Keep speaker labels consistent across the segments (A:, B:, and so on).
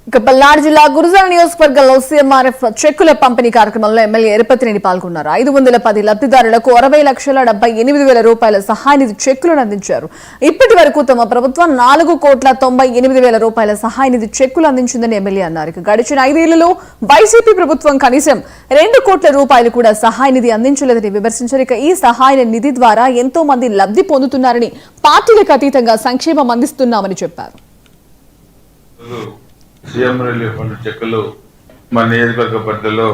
A: ఇక పల్నాడు జిల్లా గురుజాల నియోజకవర్గంలో సీఎంఆర్ఎఫ్ చెక్కుల పంపిణీ కార్యక్రమంలో ఎమ్మెల్యే ఎరపతినేని పాల్గొన్నారు. 510 లబ్ధిదారులకు 60,78,000 రూపాయల సహాయ నిధి చెక్కులను అందించారు. ఇప్పటి వరకు తమ ప్రభుత్వం 4,98,000 రూపాయల సహాయ నిధి చెక్కులు అందించిందని ఎమ్మెల్యే అన్నారు. ఇక గడిచిన 5 ఏళ్లలో వైసీపీ ప్రభుత్వం కనీసం 2 కోట్ల రూపాయలు కూడా సహాయ నిధి అందించలేదని విమర్శించారు. ఇక ఈ సహాయ నిధి ద్వారా ఎంతో మంది లబ్ధి పొందుతున్నారని, పార్టీలకు అతీతంగా సంక్షేమం అందిస్తున్నామని చెప్పారు.
B: సీఎం రిలీఫ్ ఫండ్ చెక్కులు మన నియోజకవర్గ పరిధిలో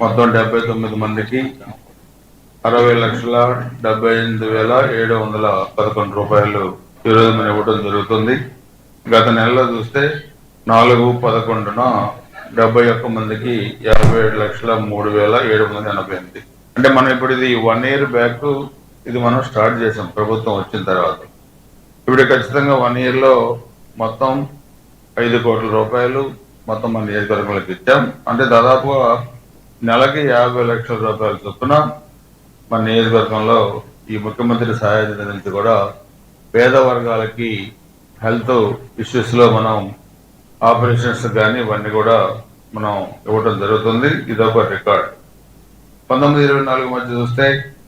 B: మొత్తం 79 మందికి 60,78,711 రూపాయలు ఈరోజు మనం ఇవ్వడం జరుగుతుంది. గత నెలలో చూస్తే 4/11న 71 మందికి 57,03,788. అంటే మనం ఇప్పుడు ఇది 1 ఇయర్ బ్యాక్ ఇది మనం స్టార్ట్ చేసాం ప్రభుత్వం వచ్చిన తర్వాత. ఇప్పుడు ఖచ్చితంగా 1 ఇయర్లో మొత్తం 5 కోట్ల రూపాయలు మొత్తం మన నియోజకవర్గంలోకి ఇచ్చాం. అంటే దాదాపుగా నెలకి 50 లక్షల రూపాయల చొప్పున మన నియోజకవర్గంలో ఈ ముఖ్యమంత్రి సహాయ నిధి నుంచి కూడా పేద వర్గాలకి హెల్త్ ఇష్యూస్లో మనం ఆపరేషన్స్ కానీ ఇవన్నీ కూడా మనం ఇవ్వడం జరుగుతుంది. ఇదొక రికార్డ్. 1924 మధ్య చూస్తే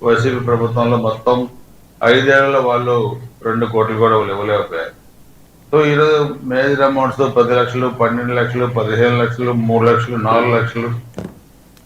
B: వైసీపీ ప్రభుత్వంలో మొత్తం 5 ఏళ్లలో వాళ్ళు 2 కోట్లు కూడా ఇవ్వలేకపోయారు. సో ఈరోజు మేజర్ అమౌంట్స్ 10 లక్షలు, 12 లక్షలు, 15 లక్షలు, 3 లక్షలు, 4 లక్షలు